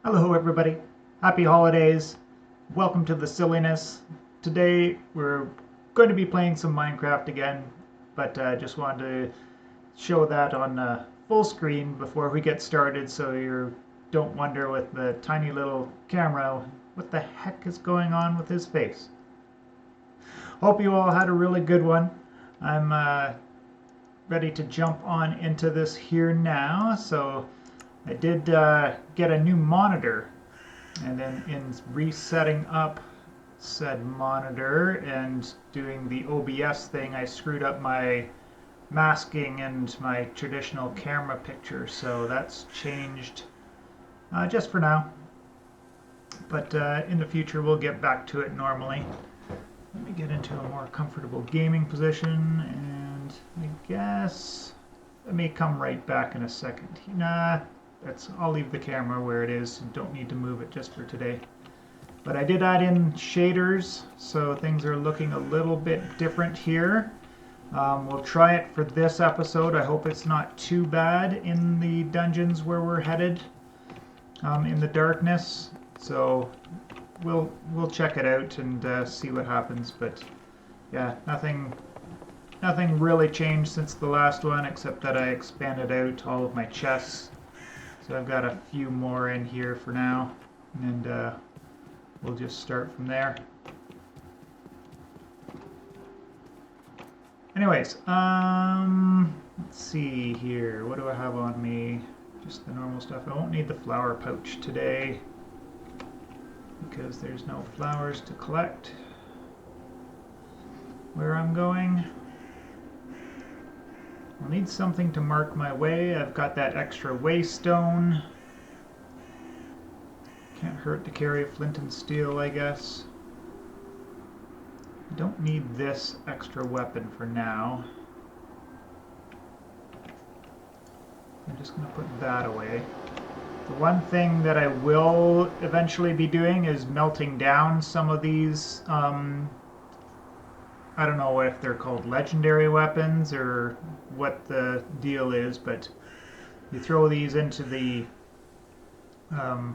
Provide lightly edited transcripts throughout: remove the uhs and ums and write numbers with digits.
Hello everybody, happy holidays, welcome to the silliness. Today we're going to be playing some Minecraft again, but I just wanted to show that on full screen before we get started so you don't wonder with the tiny little camera what the heck is going on with his face. Hope you all had a really good one. I'm ready to jump on into this here now, so I did get a new monitor, and then in resetting up said monitor and doing the OBS thing, I screwed up my masking and my traditional camera picture, so that's changed just for now, but in the future we'll get back to it normally. Let me get into a more comfortable gaming position, and I guess I may come right back in a second. Nah, I'll leave the camera where it is. Don't need to move it just for today. But I did add in shaders, so things are looking a little bit different here. We'll try it for this episode. I hope it's not too bad in the dungeons where we're headed in the darkness. So we'll check it out and see what happens. But yeah, nothing really changed since the last one, except that I expanded out all of my chests. So I've got a few more in here for now, and we'll just start from there. Anyways, let's see here. What do I have on me? Just the normal stuff. I won't need the flower pouch today because there's no flowers to collect where I'm going. I'll need something to mark my way. I've got that extra waystone. Can't hurt to carry a flint and steel, I guess. I don't need this extra weapon for now. I'm just going to put that away. The one thing that I will eventually be doing is melting down some of these I don't know if they're called legendary weapons or what the deal is, but you throw these into the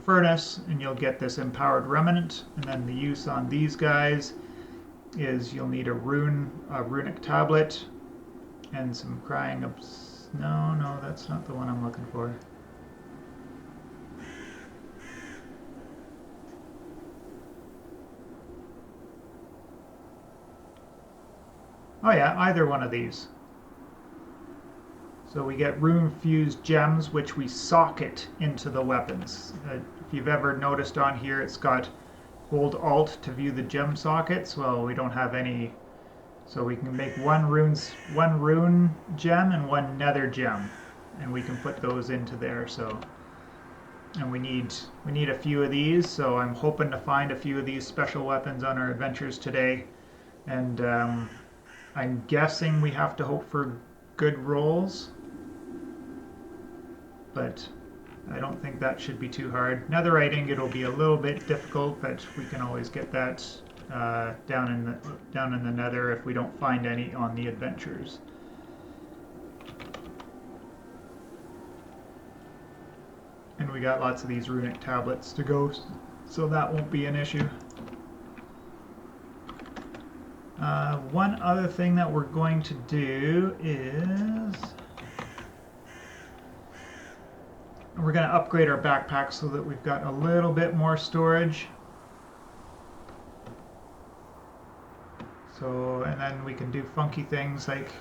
furnace and you'll get this empowered remnant. And then the use on these guys is you'll need a runic tablet and some crying no, that's not the one I'm looking for. Oh yeah, either one of these. So we get rune-fused gems, which we socket into the weapons. If you've ever noticed on here, it's got hold Alt to view the gem sockets. Well, we don't have any, so we can make one rune gem and one nether gem, and we can put those into there. So, and we need a few of these. So I'm hoping to find a few of these special weapons on our adventures today, and I'm guessing we have to hope for good rolls, but I don't think that should be too hard. Netherite ingot will be a little bit difficult, but we can always get that down in the nether if we don't find any on the adventures. And we got lots of these runic tablets to go, so that won't be an issue. One other thing that we're going to do is we're going to upgrade our backpack so that we've got a little bit more storage. So, and then we can do funky things like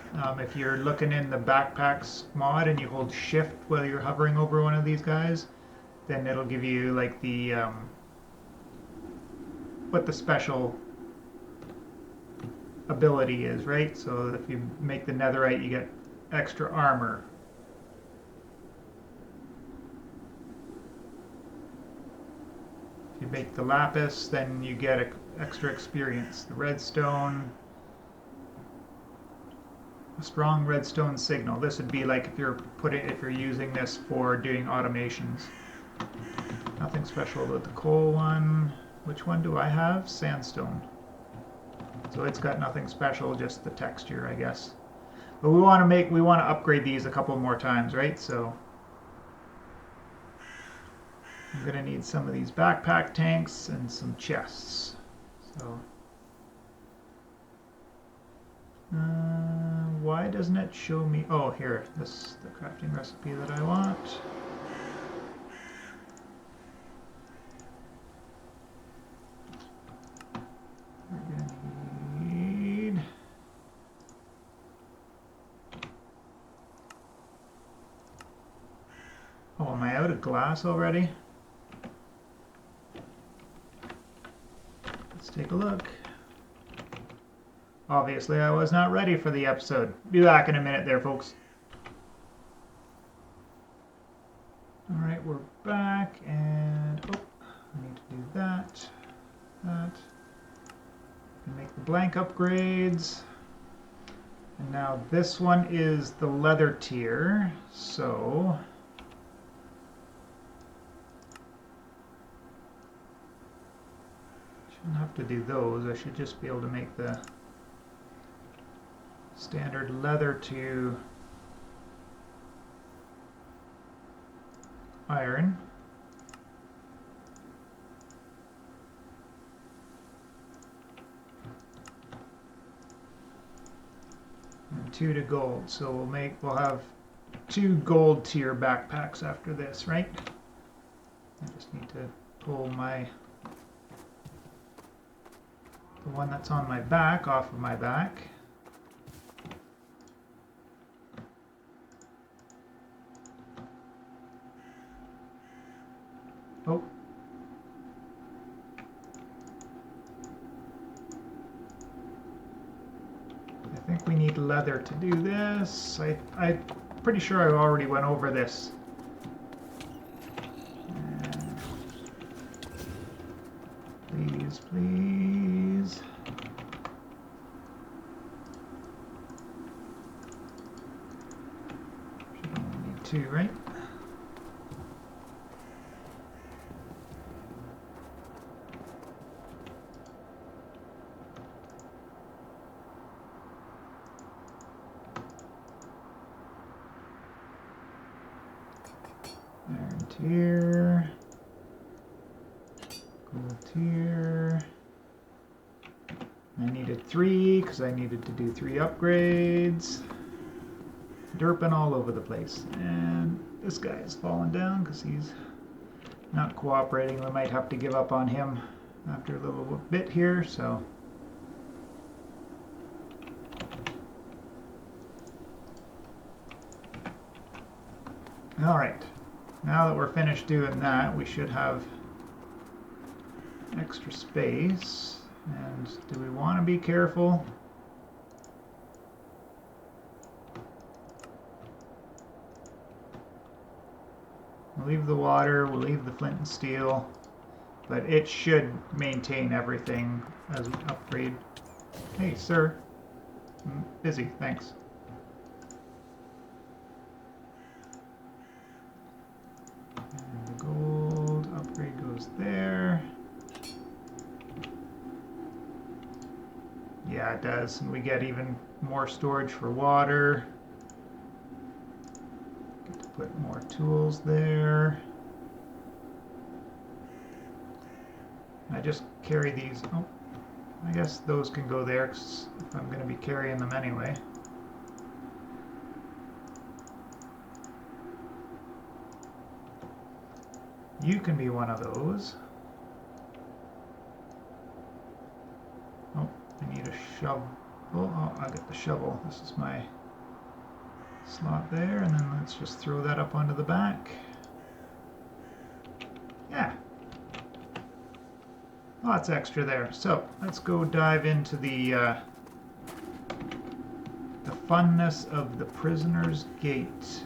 if you're looking in the backpacks mod and you hold shift while you're hovering over one of these guys, then it'll give you like the what the special ability is, right? So if you make the netherite, you get extra armor. If you make the lapis, then you get extra experience. The redstone, a strong redstone signal. This would be like if you're using this for doing automations. Nothing special about the coal one. Which one do I have? Sandstone. So it's got nothing special, just the texture, I guess. But we want to upgrade these a couple more times, right? So I'm going to need some of these backpack tanks and some chests. So, why doesn't it show me? Oh, here, this is the crafting recipe that I want. We're going to need... Oh, am I out of glass already? Let's take a look. Obviously, I was not ready for the episode. Be back in a minute there, folks. Alright, we're back, and... Oh, I need to do that. That. And make the blank upgrades. And now this one is the leather tier, so... Shouldn't have to do those. I should just be able to make the standard leather to iron. And 2 to gold. So we'll have 2 gold tier backpacks after this, right? I just need to pull the one that's on my back off of my back. Oh. I think we need leather to do this. I'm pretty sure I already went over this. Please, please. Should only need 2, right? Iron tier, gold tier. I needed 3 because I needed to do 3 upgrades. Derping all over the place. And this guy is falling down because he's not cooperating. We might have to give up on him after a little bit here, so. Alright. Now that we're finished doing that, we should have extra space. And do we want to be careful? We'll leave the water, we'll leave the flint and steel, but it should maintain everything as we upgrade. Hey, sir. I'm busy, thanks. And the gold upgrade goes there. Yeah, it does. And we get even more storage for water. Get to put more tools there. I just carry these. Oh, I guess those can go there if I'm going to be carrying them anyway. You can be one of those. Oh, I need a shovel. Oh, I'll get the shovel. This is my slot there, and then let's just throw that up onto the back. Yeah. Lots extra there. So let's go dive into the funness of the Prisoner's Gate.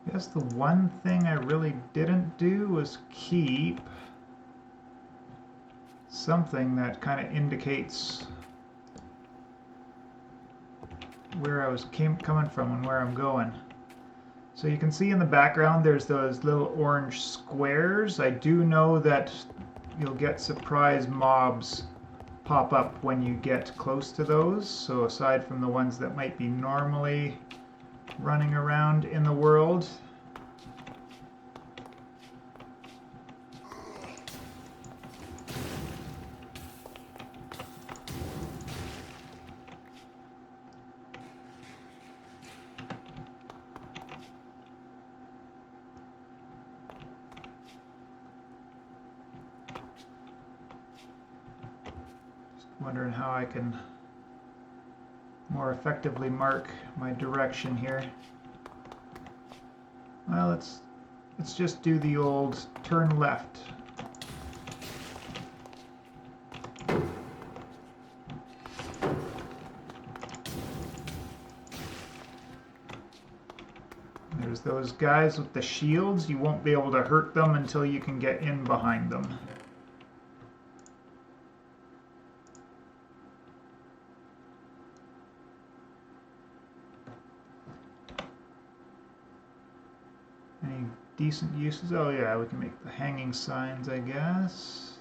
I guess the one thing I really didn't do was keep something that kind of indicates where I was coming from and where I'm going. So you can see in the background there's those little orange squares. I do know that you'll get surprise mobs pop up when you get close to those. So aside from the ones that might be normally running around in the world. Wondering how I can more effectively mark my direction here. Well, let's just do the old turn left. There's those guys with the shields. You won't be able to hurt them until you can get in behind them. Decent uses. Oh yeah, we can make the hanging signs, I guess.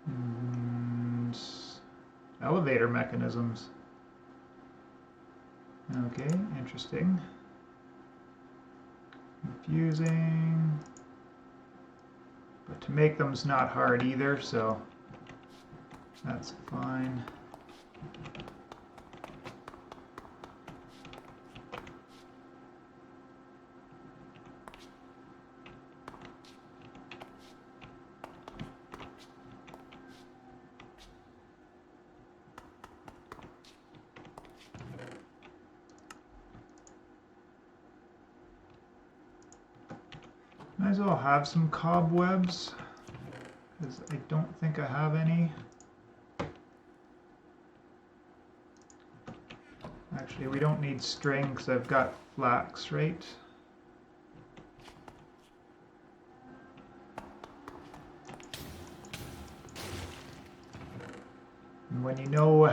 And elevator mechanisms. Okay, interesting. Confusing. But to make them's not hard either, so that's fine. Might as well have some cobwebs, because I don't think I have any. Actually, we don't need string because I've got flax, right? And when you know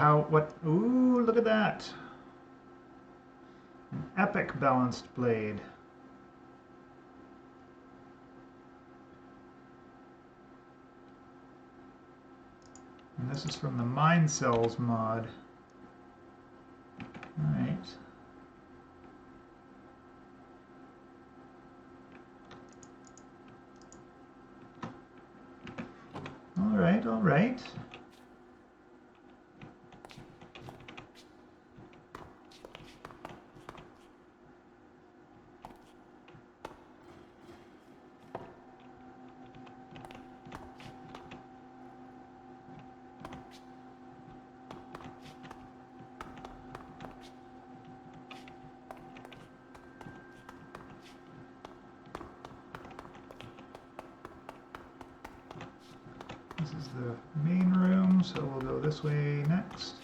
ooh, look at that! An epic balanced blade. And this is from the Mine Cells mod. Alright. Alright, alright. This is the main room, so we'll go this way next.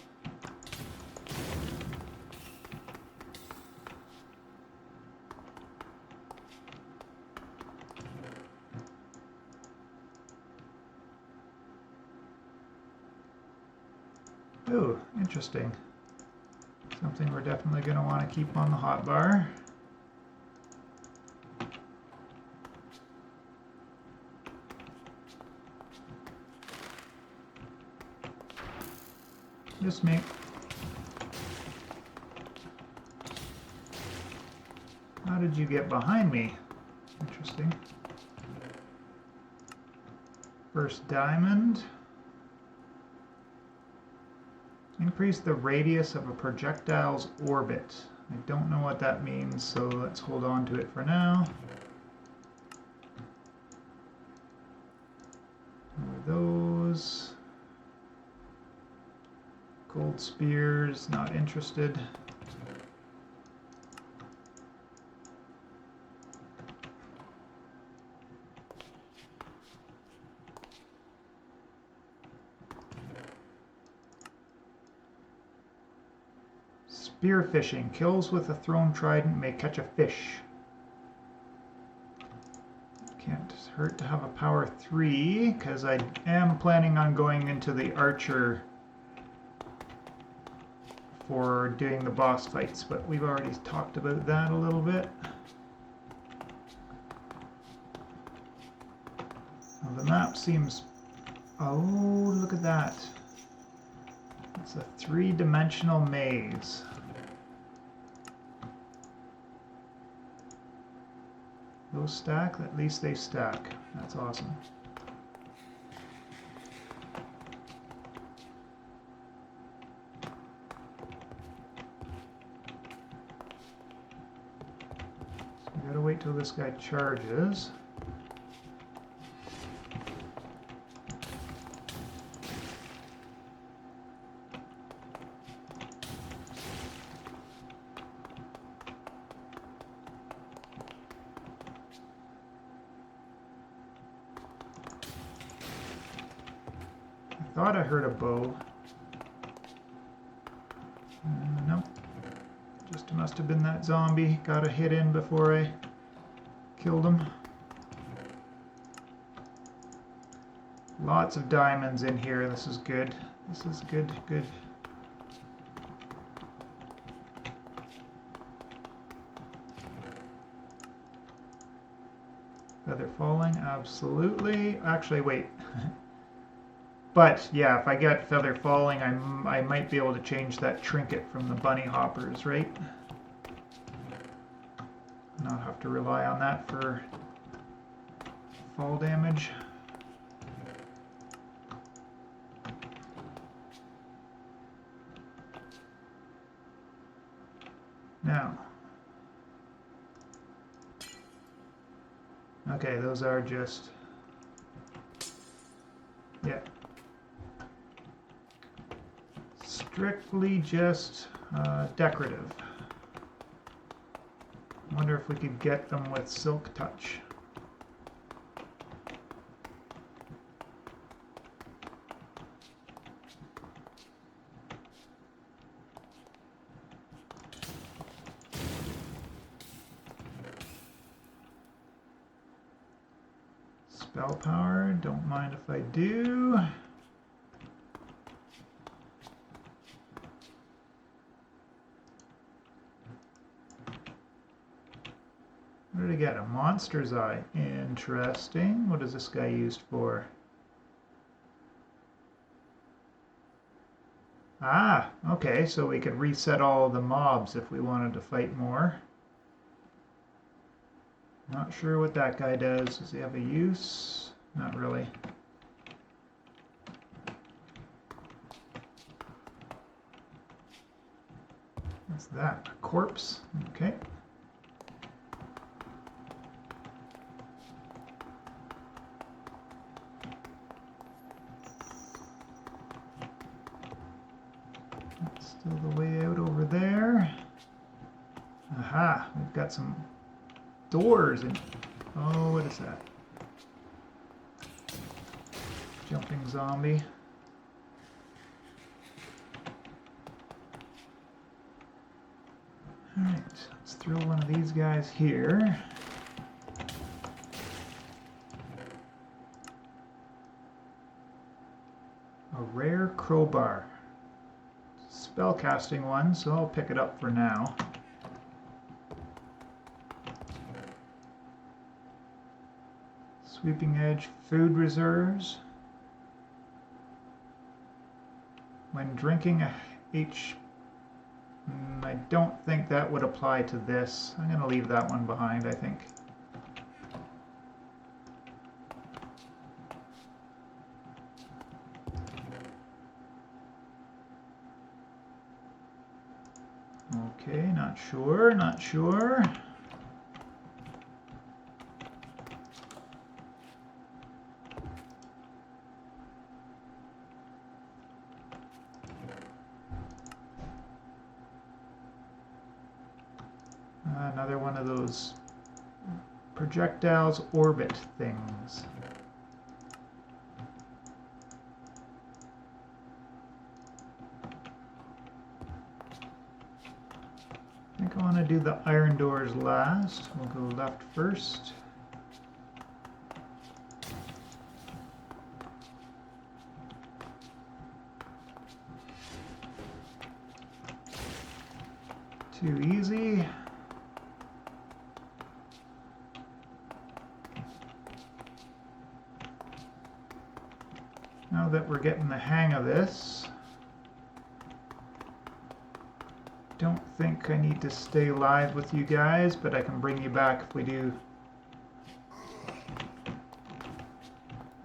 Ooh, interesting. Something we're definitely going to want to keep on the hotbar. Just me. How did you get behind me? Interesting. First diamond. Increase the radius of a projectile's orbit. I don't know what that means, so let's hold on to it for now. Those. Gold spears, not interested. Spearfishing. Kills with a thrown trident may catch a fish. Can't hurt to have a power 3, because I am planning on going into the archer for doing the boss fights, but we've already talked about that a little bit. Well, the map seems... Oh, look at that. It's a three-dimensional maze. Those stack? At least they stack. That's awesome. So we gotta wait till this guy charges. I thought I heard a bow. Nope. Just must have been that zombie. Got a hit in before I killed him. Lots of diamonds in here. This is good. This is good, good. Feather falling, absolutely. Actually, wait. But yeah, if I get feather falling, I might be able to change that trinket from the bunny hoppers, right? Not have to rely on that for fall damage. Now, okay, those are just, yeah. Strictly just decorative. Wonder if we could get them with silk touch. Spell power, don't mind if I do. What did I get? A monster's eye. Interesting. What is this guy used for? Ah, okay, so we could reset all the mobs if we wanted to fight more. Not sure what that guy does. Does he have a use? Not really. What's that? A corpse? Okay. Still the way out over there. Aha, we've got some doors and oh, what is that? Jumping zombie. Alright, let's throw one of these guys here. A rare crowbar. Spellcasting one, so I'll pick it up for now. Sweeping edge food reserves. When drinking a I don't think that would apply to this. I'm going to leave that one behind, I think. Okay, not sure, not sure. Another one of those projectiles orbit things. I think I want to do the iron doors last. We'll go left first. too easy. Now that we're getting the hang of this, don't think I need to stay live with you guys, but I can bring you back if we do.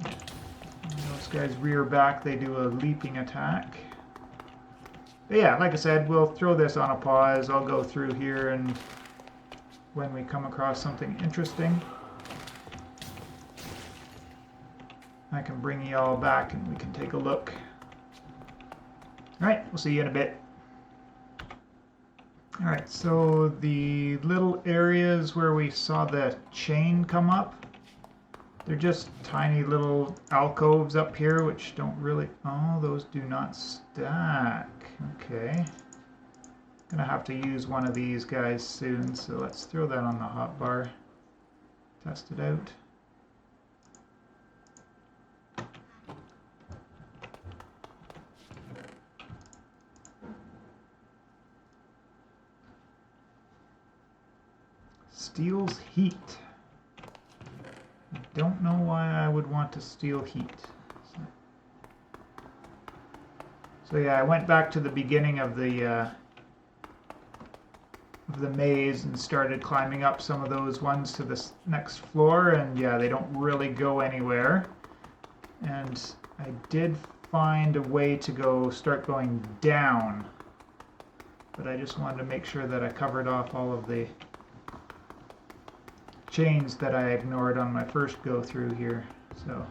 Those guys rear back, they do a leaping attack. But yeah, like I said, we'll throw this on a pause. I'll go through here and when we come across something interesting, I can bring you all back and we can take a look. Alright, we'll see you in a bit. Alright, so the little areas where we saw the chain come up, they're just tiny little alcoves up here which don't really... Oh, those do not stack. Okay. Gonna have to use one of these guys soon, so let's throw that on the hotbar. Test it out. Steals heat. I don't know why I would want to steal heat. So yeah, I went back to the beginning of the maze and started climbing up some of those ones to this next floor, and yeah, they don't really go anywhere. And I did find a way to start going down, but I just wanted to make sure that I covered off all of the chains that I ignored on my first go through here. So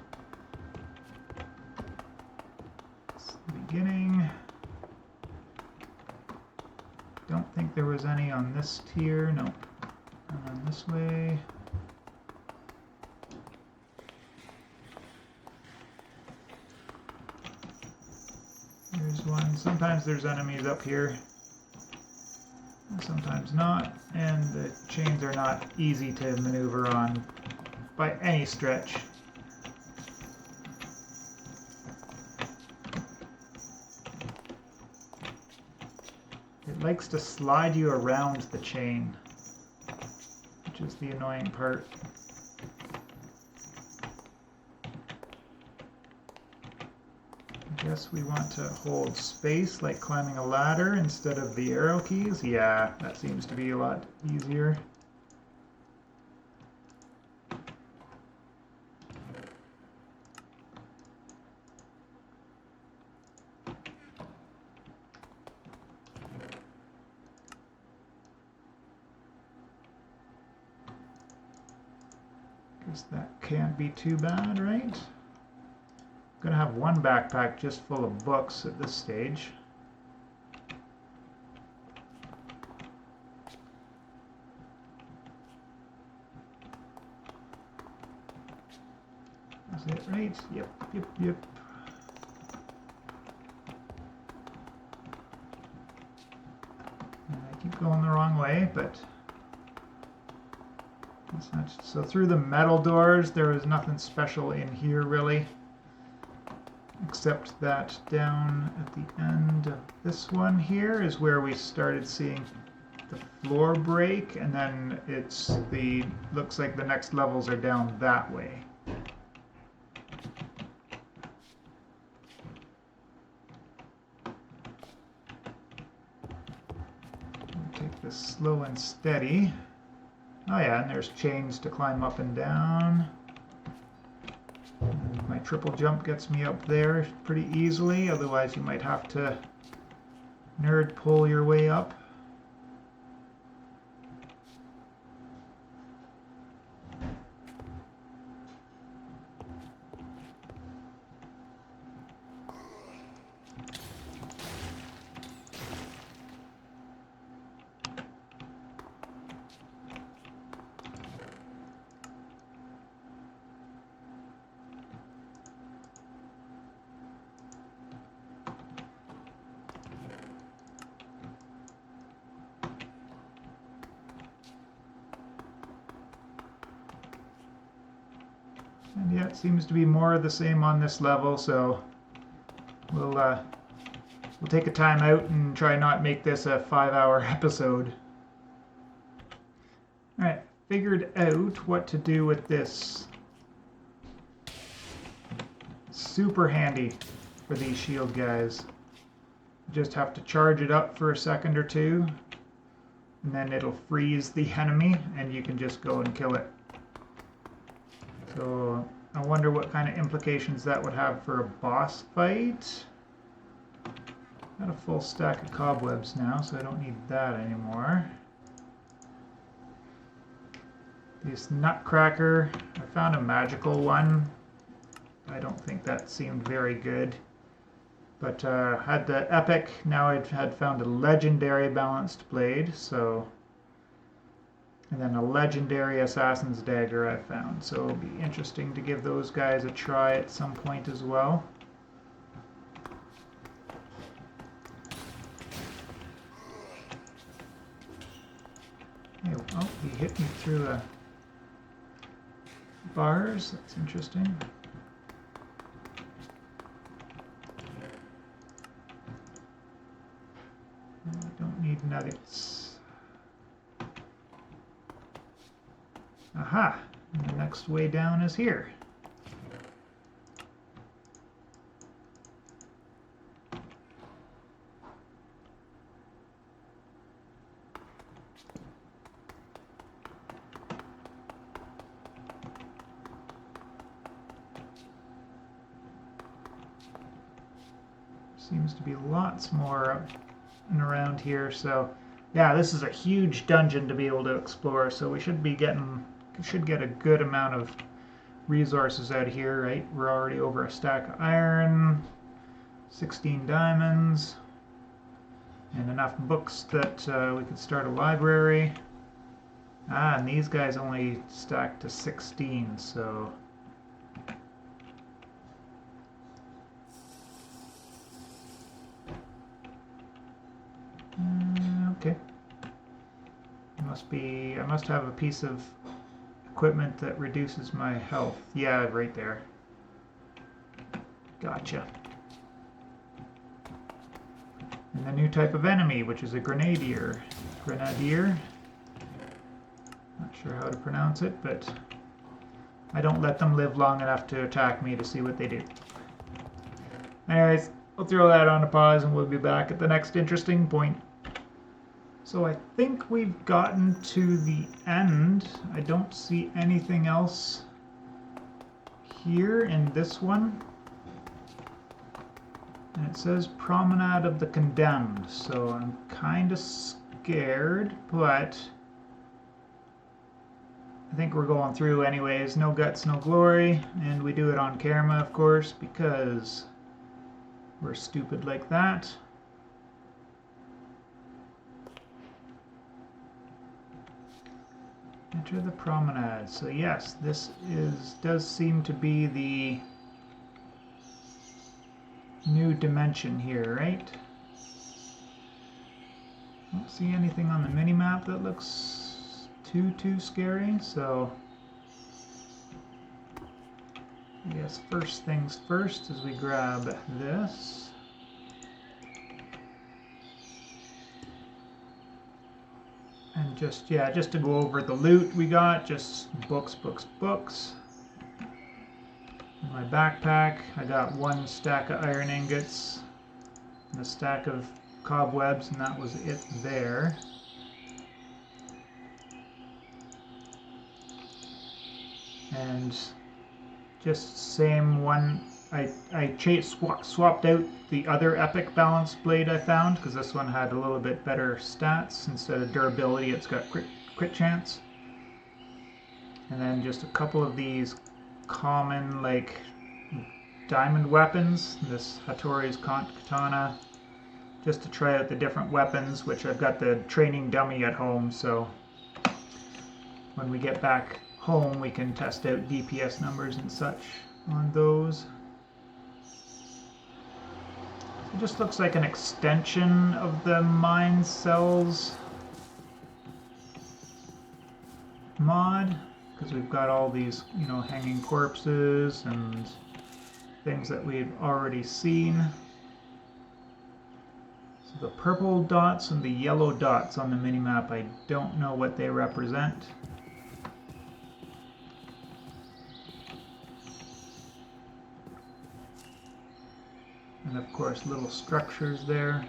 it's the beginning. Don't think there was any on this tier. Nope. On this way. There's one. Sometimes there's enemies up here. Sometimes not, and the chains are not easy to maneuver on by any stretch. It likes to slide you around the chain, which is the annoying part. I guess we want to hold space like climbing a ladder instead of the arrow keys. Yeah, that seems to be a lot easier. Guess that can't be too bad, right? Gonna have one backpack just full of books at this stage. Is it right? Yep. And I keep going the wrong way, but that's not. So through the metal doors, there was nothing special in here really. Except that down at the end of this one here is where we started seeing the floor break, and then looks like the next levels are down that way. We'll take this slow and steady. Oh yeah, and there's chains to climb up and down. My triple jump gets me up there pretty easily, otherwise you might have to nerd pull your way up. And yeah, it seems to be more of the same on this level, so we'll we'll take a time out and try not make this a 5-hour episode. Alright, figured out what to do with this. Super handy for these shield guys. Just have to charge it up for a second or two, and then it'll freeze the enemy, and you can just go and kill it. So I wonder what kind of implications that would have for a boss fight. Got a full stack of cobwebs now, so I don't need that anymore. This Nutcracker, I found a magical one. I don't think that seemed very good. But had the epic, now I had found a legendary balanced blade, so... And then a legendary assassin's dagger I found, so it'll be interesting to give those guys a try at some point as well. Oh, he hit me through bars, that's interesting. I don't need nuggets. Aha! And the next way down is here. Seems to be lots more up and around here, so yeah, this is a huge dungeon to be able to explore, so we should get a good amount of resources out of here, right? We're already over a stack of iron, 16 diamonds, and enough books that we could start a library. Ah, and these guys only stack to 16, so okay. I must have a piece of equipment that reduces my health. Yeah, right there. Gotcha. And the new type of enemy, which is a grenadier. Grenadier. Not sure how to pronounce it, but I don't let them live long enough to attack me to see what they do. Anyways, I'll throw that on a pause and we'll be back at the next interesting point. So I think we've gotten to the end. I don't see anything else here in this one. And it says Promenade of the Condemned, so I'm kind of scared, but I think we're going through anyways. No guts, no glory, and we do it on camera, of course, because we're stupid like that. Enter the promenade. So yes, this does seem to be the new dimension here, right? Don't see anything on the mini-map that looks too scary, so I guess first things first is we grab this. And just to go over the loot we got, just books. In my backpack, I got one stack of iron ingots and a stack of cobwebs, and that was it there. And just same one, I swapped out the other epic balanced blade I found, because this one had a little bit better stats. Instead of durability, it's got crit chance. And then just a couple of these common, like, diamond weapons. This Hattori's katana, just to try out the different weapons, which I've got the training dummy at home, so when we get back home we can test out DPS numbers and such on those. It just looks like an extension of the Mine Cells mod, because we've got all these, you know, hanging corpses and things that we've already seen. The purple dots and the yellow dots on the minimap, I don't know what they represent. And of course, little structures there.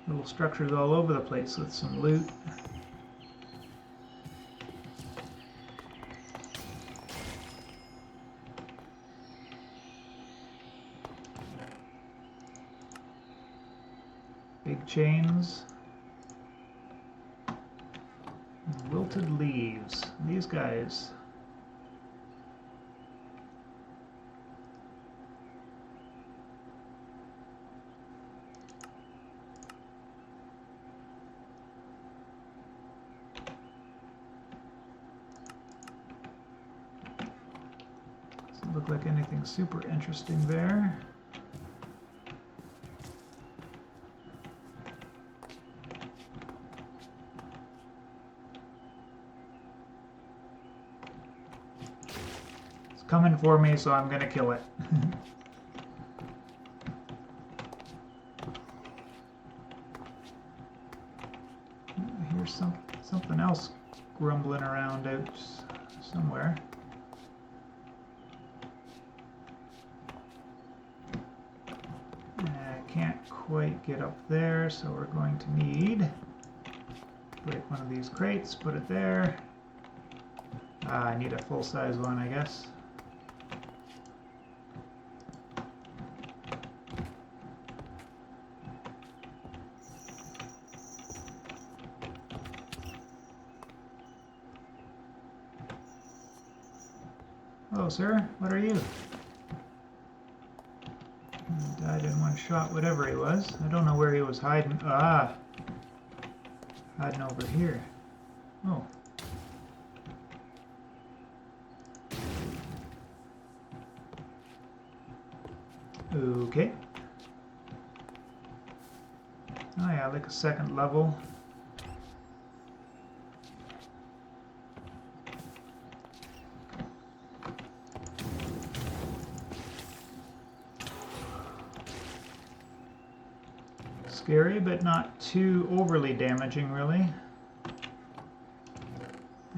Little structures all over the place with some loot. Big chains. Wilted leaves. These guys. Doesn't look like anything super interesting there. Coming for me, so I'm gonna kill it. Here's something else grumbling around out somewhere. I can't quite get up there, so we're going to need to break one of these crates, put it there. I need a full-size one, I guess. Hello, sir. What are you? He died in one shot, whatever he was. I don't know where he was hiding. Ah! Hiding over here. Oh. Okay. Oh yeah, like a second level. Scary, but not too overly damaging, really.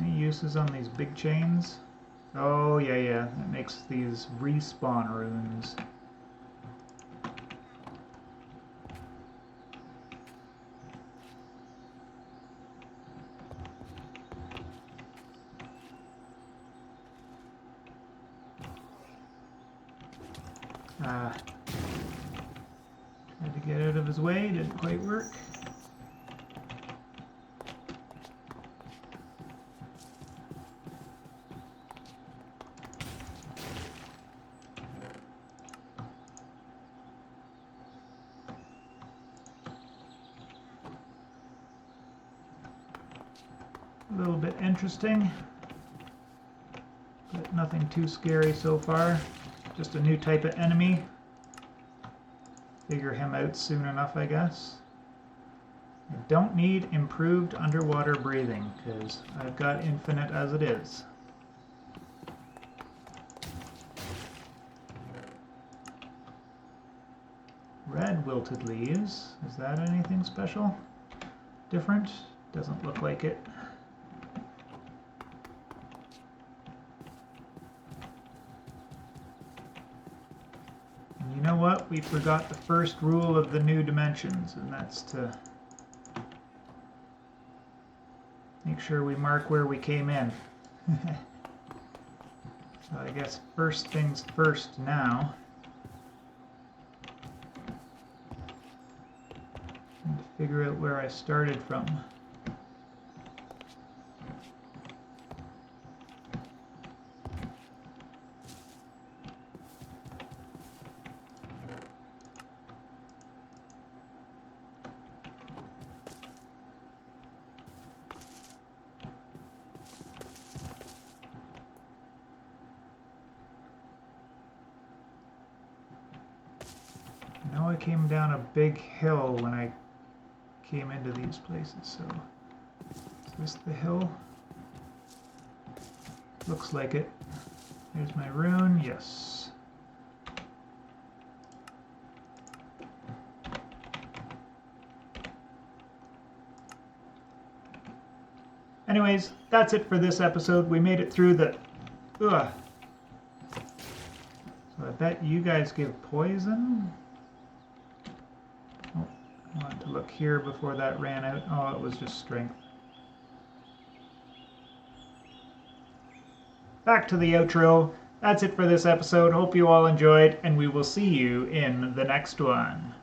Any uses on these big chains? Oh, yeah. That makes these respawn runes. Tried to get out of his way, didn't quite work. A little bit interesting, but nothing too scary so far. Just a new type of enemy. Figure him out soon enough, I guess. I don't need improved underwater breathing, because I've got infinite as it is. Red wilted leaves. Is that anything special? Different? Doesn't look like it. You know what? We forgot the first rule of the new dimensions, and that's to make sure we mark where we came in. So I guess first things first now. And to figure out where I started from. I know I came down a big hill when I came into these places, so is this the hill? Looks like it. There's my rune, yes. Anyways, that's it for this episode. We made it through the... Ugh. So I bet you guys give poison? Oh, I wanted to look here before that ran out. Oh, it was just strength. Back to the outro. That's it for this episode. Hope you all enjoyed, and we will see you in the next one.